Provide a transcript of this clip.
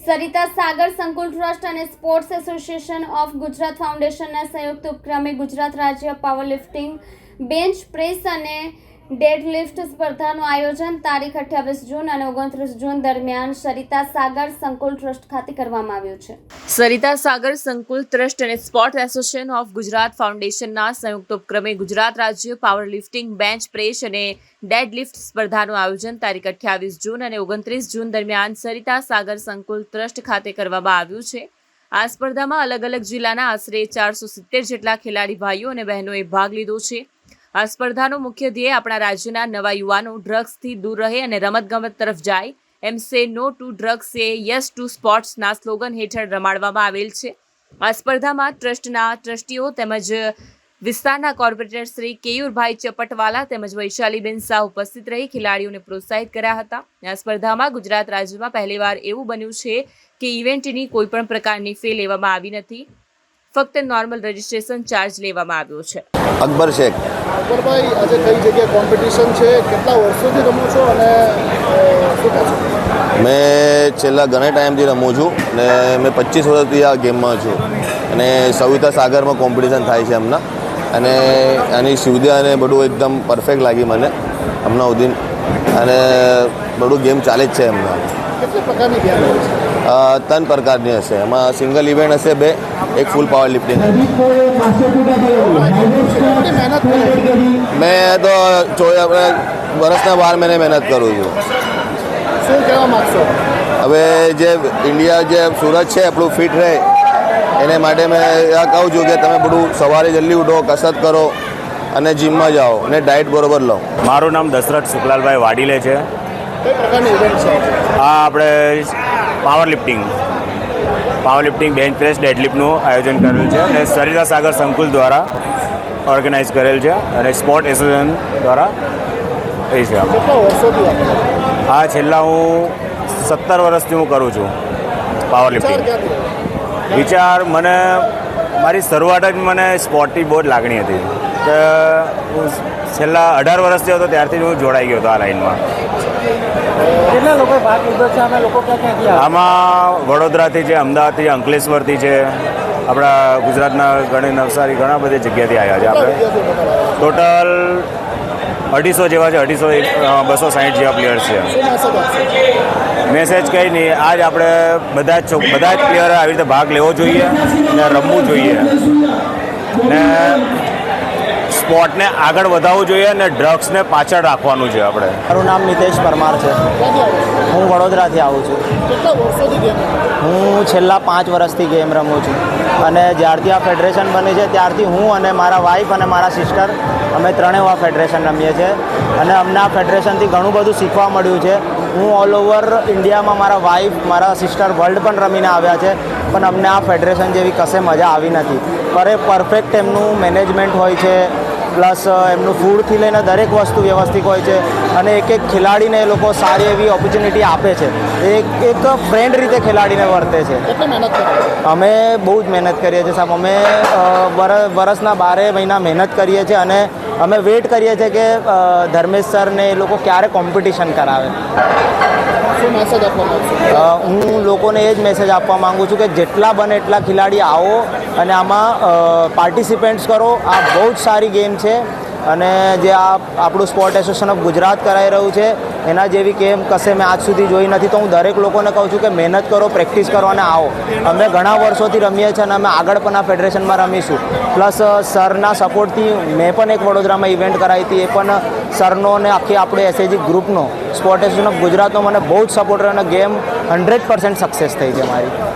સરિતા સાગર સંકુલ ટ્રસ્ટ અને sports association of Gujarat ફાઉન્ડેશનના સંયુક્ત ઉપક્રમે ગુજરાત રાજ્ય પાવરલિફ્ટિંગ બેન્ચ પ્રેસ અને ડેડલિફ્ટ સ્પર્ધાનું આયોજન તારીખ 28 જૂન અને 29 જૂન દરમિયાન સરિતા સાગર સંકુલ ટ્રસ્ટ ખાતે કરવામાં આવ્યું છે. સરિતા સાગર સંકુલ ટ્રસ્ટ અને સ્પોર્ટ્સ એસોસિએશન ઓફ ગુજરાત ફાઉન્ડેશનના સંયુક્ત ઉપક્રમે ગુજરાત રાજ્ય પાવરલિફ્ટિંગ બેન્ચ પ્રેસ અને ડેડલિફ્ટ સ્પર્ધાનું આયોજન તારીખ 28 જૂન અને 29 જૂન દરમિયાન સરિતા સાગર સંકુલ ટ્રસ્ટ ખાતે કરવામાં આવ્યું છે. આ સ્પર્ધામાં અલગ અલગ જિલ્લાના આશરે 470 જેટલા ખેલાડી ભાઈઓ અને બહેનોએ ભાગ લીધો છે. આ સ્પર્ધાનો મુખ્ય ધ્યેય આપણા રાજ્યના નવા યુવાનો ડ્રગ્સથી દૂર રહે અને રમતગમત તરફ જાય એમ say no to drugs say yes to સ્પોર્ટ્સના સ્લોગન હેઠળ રમાડવામાં આવેલ છે. આ સ્પર્ધામાં ટ્રસ્ટના ટ્રસ્ટીઓ તેમજ વિસ્તારના કોર્પોરેટર શ્રી કેયુરભાઈ ચપટવાલા તેમજ વૈશાલીબેન શાહ ઉપસ્થિત રહી ખેલાડીઓને પ્રોત્સાહિત કર્યા હતા. આ સ્પર્ધામાં ગુજરાત રાજ્યમાં પહેલીવાર એવું બન્યું છે કે ઇવેન્ટની કોઈપણ પ્રકારની ફી લેવામાં આવી નથી, ફક્ત નોર્મલ રજિસ્ટ્રેશન ચાર્જ લેવામાં આવ્યો છે. અકબર શેખ. અકબરભાઈ, આજે કઈ જગ્યાએ કોમ્પિટિશન છે, કેટલા વર્ષોથી રમો છો અને શું કહો છો? મેં છેલ્લા ઘણા ટાઈમથી રમું છું અને મેં 25 વર્ષથી આ ગેમમાં છું અને સરિતા સાગરમાં કોમ્પિટિશન થાય છે હમણાં અને આની સુવિધા અને બધું એકદમ પરફેક્ટ લાગી મને હમણાં સુધી અને બધું ગેમ ચાલે જ છે હમણાં. કેટલી પ્રકારની ગેમ હોય છે? 3 પ્રકારની હશે. એમાં સિંગલ ઇવેન્ટ હશે 2, એક ફૂલ પાવર લિફ્ટિંગ. મેં તો વર્ષના 12 મહિને મહેનત કરું છું. શું કહેવા માગશો? હવે જે ઇન્ડિયા જે સુરત છે આપણું ફિટ રહે એને માટે મેં આ કહું છું કે તમે બધું સવારે જલ્દી ઉઠો, કસરત કરો અને જીમમાં જાઓ અને ડાયટ બરોબર લો. મારું નામ દશરથ શુક્લાલભાઈ વાડીલે છે. કઈ પ્રકારની ઇવેન્ટ છે? આ આપણે પાવરલિફ્ટિંગ બેન્ચ પ્રેસ ડેડલિફ્ટનું આયોજન કરેલ છે અને સરિતા સાગર સંકુલ દ્વારા ઓર્ગેનાઇઝ કરેલ છે અને સ્પોર્ટ એસોસિએશન દ્વારા એ છે. કેટલા વર્ષોથી? આ છેલ્લા હું 17 વર્ષથી હું કરું છું પાવરલિફ્ટિંગ. વિચાર મને મારી શરૂઆત જ મને સ્પોર્ટની બહુ જ લાગણી હતી કે હું છેલ્લા 18 વર્ષથી હતો ત્યારથી હું જોડાઈ ગયો હતો આ લાઈનમાં. કેટલા લોકો ભાગ લીધો છે? અમે લોકો ક્યાંથી આમાં વડોદરાથી છે, અમદાવાદથી, અંકલેશ્વરથી છે, આપણા ગુજરાતના નવસારી ઘણા બધી જગ્યાથી આવ્યા છે. આપણે ટોટલ 250 જેવા છે, 260 જેવા પ્લેયર્સ છે. મેસેજ કંઈ નહીં, આજ આપણે બધા જ પ્લેયરે આવી રીતે ભાગ લેવો જોઈએ અને રમવું જોઈએ ને સ્પોર્ટને આગળ વધારવું જોઈએ અને ડ્રગ્સને પાછળ રાખવાનું છે. આપણે મારું નામ નિતેશ પરમાર છે. હું વડોદરાથી આવું છું. કેટલા વર્ષોથી ગેમ? હું છેલ્લા 5 વર્ષથી ગેમ રમું છું અને જ્યારથી આ ફેડરેશન બની છે ત્યારથી હું અને મારા વાઈફ અને મારા સિસ્ટર અમે ત્રણેય આ ફેડરેશન રમીએ છીએ અને અમને આ ફેડરેશનથી ઘણું બધું શીખવા મળ્યું છે. હું ઓલ ઓવર ઇન્ડિયામાં મારા વાઈફ, મારા સિસ્ટર વર્લ્ડ પણ રમીને આવ્યા છે પણ અમને આ ફેડરેશન જેવી કશે મજા આવી નથી. પરફેક્ટ એમનું મેનેજમેન્ટ હોય છે, પ્લસ એમનું ફૂડથી લઈને દરેક વસ્તુ વ્યવસ્થિત હોય છે અને એક ખેલાડીને એ લોકો સારી એવી ઓપોર્ચ્યુનિટી આપે છે. એક ફ્રેન્ડ રીતે ખેલાડીને વર્તે છે. કેટલી મહેનત કરો? અમે બહુ જ મહેનત કરીએ છીએ સાહેબ. અમે વર્ષના 12 મહિના મહેનત કરીએ છીએ અને અમે વેઇટ કરીએ છીએ કે ધર્મેશ સર ને એ લોકો ક્યારે કોમ્પિટિશન કરાવે. શું મેસેજ આપવા માંગશો? હું લોકોને એ જ મેસેજ આપવા માગું છું કે જેટલા બને એટલા ખેલાડી આવો અને આમાં પાર્ટિસિપેન્ટ્સ કરો. આ બહુ જ સારી ગેમ છે અને જે આ આપણું સ્પોર્ટ એસોસિએશન ઓફ ગુજરાત કરાઈ રહ્યું છે એના જેવી ગેમ કશે મેં આજ સુધી જોઈ નથી. તો હું દરેક લોકોને કહું છું કે મહેનત કરો, પ્રેક્ટિસ કરો અને આવો. અમે ઘણા વર્ષોથી રમીએ છીએ અને અમે આગળ પણ આ ફેડરેશનમાં રમીશું. પ્લસ સરના સપોર્ટથી મેં પણ એક વડોદરામાં ઇવેન્ટ કરાવી હતી, એ પણ સરનો અને આખી આપણે એસએજી ગ્રુપનો સ્પોર્ટ એસોસિએશન ઓફ ગુજરાતનો મને બહુ જ સપોર્ટ રહ્યો અને ગેમ 100% સક્સેસ થઈ છે મારી.